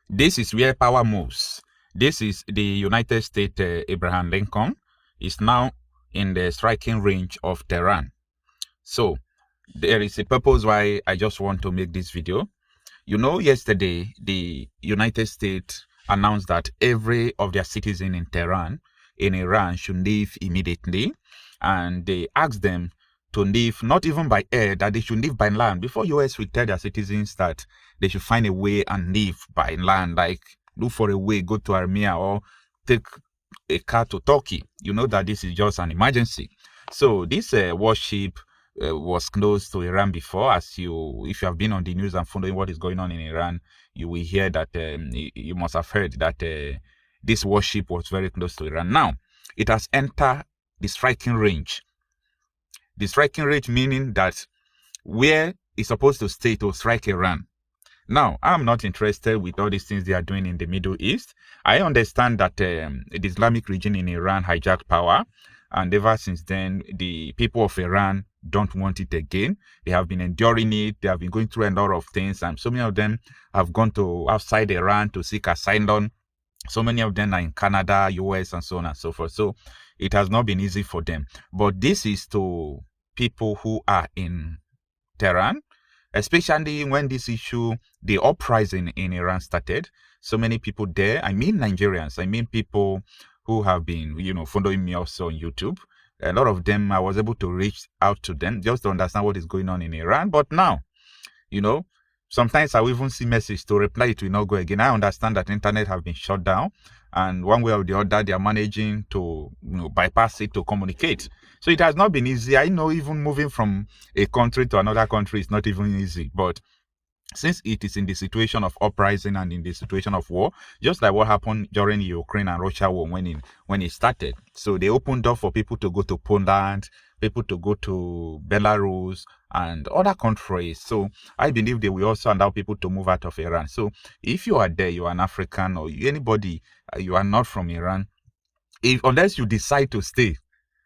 This is where power moves. This is the United States. Abraham Lincoln is now in the striking range of Tehran. So there is a purpose why I just want to make this video. You know, yesterday, the United States announced that every of their citizens in Tehran, in Iran, should leave immediately. And they asked them to leave, not even by air, that they should leave by land. Before US will tell their citizens that they should find a way and leave by land, like look for a way, go to Armenia or take a car to Turkey. You know that this is just an emergency. So this warship was close to Iran before. If you have been on the news and following what is going on in Iran, you will hear that you must have heard that this warship was very close to Iran. Now, it has entered the striking range. The striking range meaning that where it's supposed to stay to strike Iran. Now, I'm not interested with all these things they are doing in the Middle East. I understand that the Islamic regime in Iran hijacked power, and ever since then, the people of Iran don't want it again. They have been enduring it. They have been going through a lot of things, and so many of them have gone to outside Iran to seek asylum. So many of them are in Canada, US, and so on and so forth. So it has not been easy for them. But this is to people who are in Tehran, especially when this issue, the uprising in Iran started. So many people there, I mean Nigerians, I mean people who have been, following me also on YouTube. A lot of them, I was able to reach out to them just to understand what is going on in Iran. But now, sometimes I will even see message to reply, it will not go again. I understand that internet have been shut down, and one way or the other, they are managing to bypass it to communicate. So it has not been easy. I know even moving from a country to another country is not even easy. But since it is in the situation of uprising and in the situation of war, just like what happened during the Ukraine and Russia war when it started. So they opened door for people to go to Poland, people to go to Belarus and other countries. So I believe they will also allow people to move out of Iran. So if you are there, you are an African or anybody, you are not from Iran, unless you decide to stay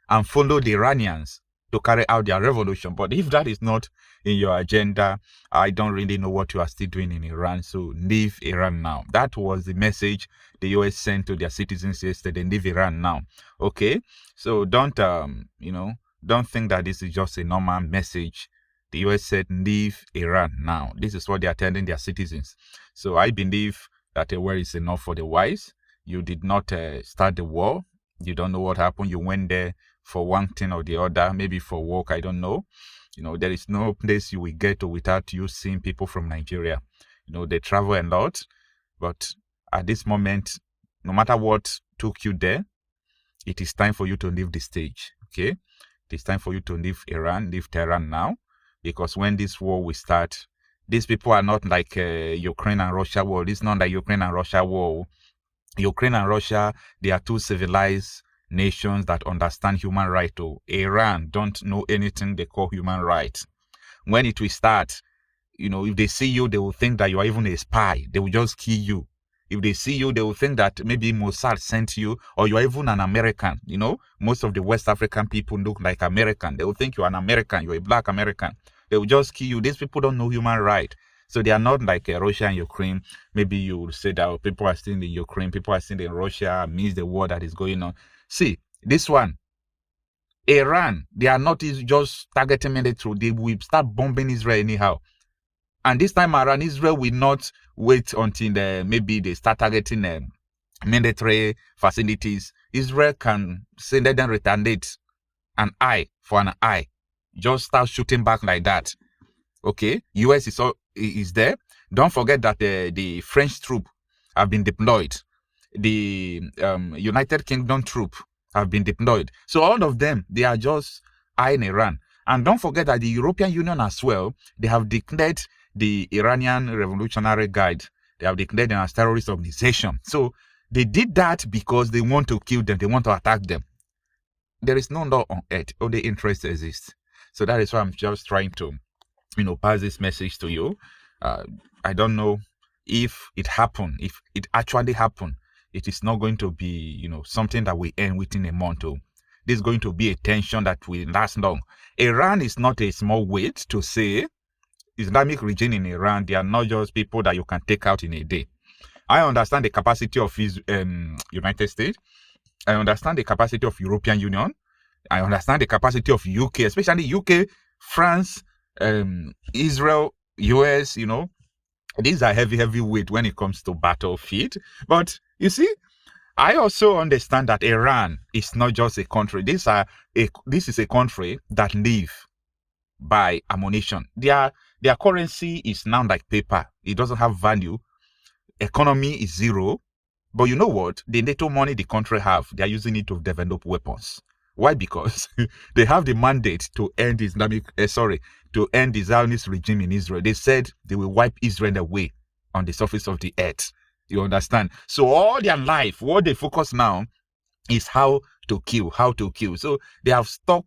and follow the Iranians to carry out their revolution. But if that is not in your agenda, I don't really know what you are still doing in Iran. So leave Iran now. That was the message the US sent to their citizens yesterday. Leave Iran now. Okay. So don't think that this is just a normal message. The US said leave Iran now. This is what they are telling their citizens. So I believe that a word is enough for the wise. You did not start the war. You don't know what happened. You went there for one thing or the other, maybe for work, I don't know. There is no place you will get to without you seeing people from Nigeria. They travel a lot, but at this moment, no matter what took you there, it is time for you to leave the stage, okay? It is time for you to leave Iran, leave Tehran now, because when this war will start, these people are not like Ukraine and Russia war. It's not like Ukraine and Russia war. Ukraine and Russia, they are two civilized nations that understand human rights. Iran don't know anything they call human rights. When it will start, if they see you, they will think that you are even a spy. They will just kill you. If they see you, they will think that maybe Mossad sent you, or you are even an American. Most of the West African people look like American. They will think you are an American, you're a black American. They will just kill you. These people don't know human rights. So they are not like Russia and Ukraine. Maybe you will say that people are still in Ukraine, people are still in Russia, means the war that is going on. See, this one, Iran, they are not just targeting military. They will start bombing Israel anyhow. And this time around, Israel will not wait until maybe they start targeting military facilities. Israel can say, let them retaliate an eye for an eye. Just start shooting back like that. Okay, US is there. Don't forget that the French troop have been deployed. The United Kingdom troop have been deployed. So all of them, they are just eyeing Iran. And don't forget that the European Union as well, they have declared the Iranian Revolutionary Guard, they have declared them as terrorist organization. So they did that because they want to kill them, they want to attack them. There is no law on earth, only interest exists. So that is why I'm just trying to, pass this message to you. I don't know if it happened, if it actually happened. It is not going to be, something that we end within a month. This is going to be a tension that will last long. Iran is not a small weight to say. Islamic regime in Iran, they are not just people that you can take out in a day. I understand the capacity of United States. I understand the capacity of European Union. I understand the capacity of UK, especially UK, France, Israel, US, you know. These are heavy weight when it comes to battlefield. But you see, I also understand that Iran is not just a country. This is a country that live by ammunition. Their currency is now like paper. It doesn't have value. Economy is zero. But you know what? The NATO money the country have, they are using it to develop weapons. Why? Because they have the mandate to end to end the Zionist regime in Israel. They said they will wipe Israel away on the surface of the earth. You understand? So all their life, what they focus now is how to kill. So they have stock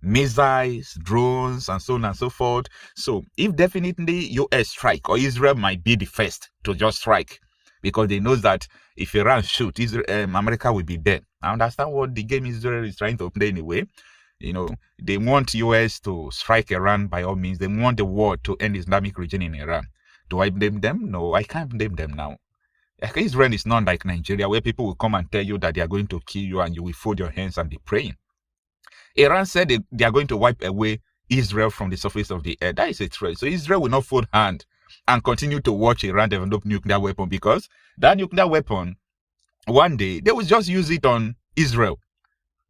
missiles, drones, and so on and so forth. So if definitely US strike, or Israel might be the first to just strike, because they know that if Iran shoot, America will be dead. I understand what the game Israel is trying to play anyway. You know, they want US to strike Iran by all means. They want the war to end Islamic regime in Iran. Do I blame them? No, I can't blame them now. Israel is not like Nigeria, where people will come and tell you that they are going to kill you and you will fold your hands and be praying. Iran said they are going to wipe away Israel from the surface of the earth. That is a threat. So Israel will not fold hand and continue to watch Iran develop nuclear weapon, because that nuclear weapon, one day, they will just use it on Israel.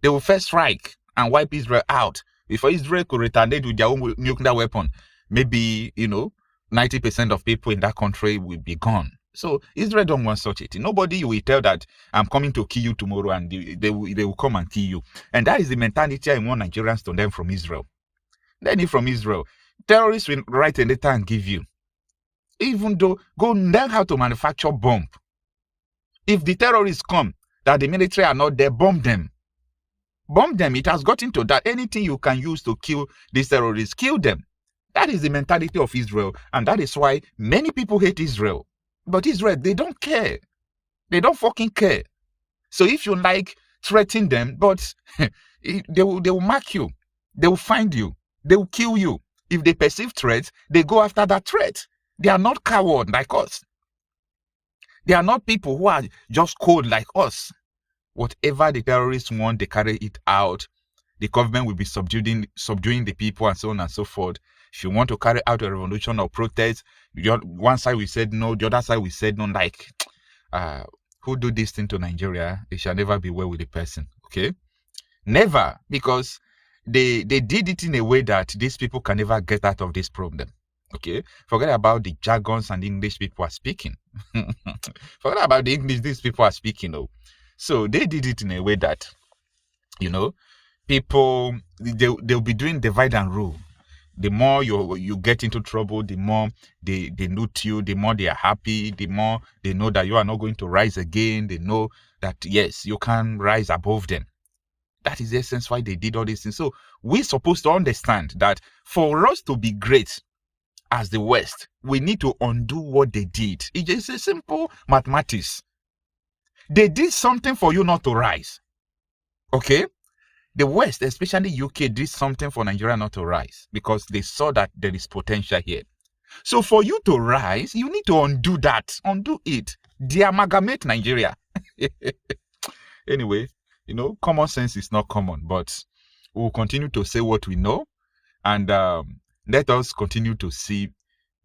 They will first strike and wipe Israel out before Israel could retaliate with their own nuclear weapon. Maybe, 90% of people in that country will be gone. So Israel don't want such a thing. Nobody will tell that I'm coming to kill you tomorrow, and they will come and kill you. And that is the mentality I want Nigerians to learn from Israel. Learn it from Israel. Terrorists will write a letter and give you. Even though, go learn how to manufacture bomb. If the terrorists come, that the military are not there, bomb them. Bomb them. It has gotten to that. Anything you can use to kill these terrorists, kill them. That is the mentality of Israel. And that is why many people hate Israel. But Israel, they don't care. They don't fucking care. So if you like, threaten them, but they will mark you. They will find you. They will kill you. If they perceive threats, they go after that threat. They are not cowards like us. They are not people who are just cold like us. Whatever the terrorists want, they carry it out. The government will be subduing the people and so on and so forth. If you want to carry out a revolution or protest, one side we said no, the other side we said no. Like, who do this thing to Nigeria? It shall never be well with the person. Okay, never, because they did it in a way that these people can never get out of this problem. Okay, forget about the jargons and English people are speaking. Forget about the English these people are speaking. Oh, so they did it in a way that, people they'll be doing divide and rule. The more you get into trouble, the more they loot you, the more they are happy, the more they know that you are not going to rise again. They know that, yes, you can rise above them. That is the essence why they did all these things. So we're supposed to understand that for us to be great as the West, we need to undo what they did. It's just a simple mathematics. They did something for you not to rise. Okay? The West, especially UK, did something for Nigeria not to rise because they saw that there is potential here. So for you to rise, you need to undo that. Undo it. De-amalgamate Nigeria. Anyway, common sense is not common, but we'll continue to say what we know. And let us continue to see,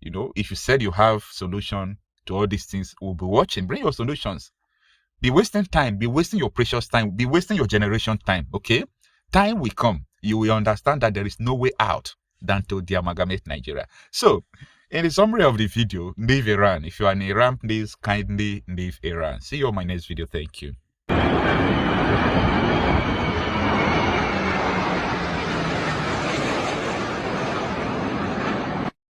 if you said you have solution to all these things, we'll be watching. Bring your solutions. Be wasting time. Be wasting your precious time. Be wasting your generation time. Okay? Time will come. You will understand that there is no way out than to de-amalgamate Nigeria. So, in the summary of the video, leave Iran. If you are in Iran, please kindly leave Iran. See you on my next video. Thank you.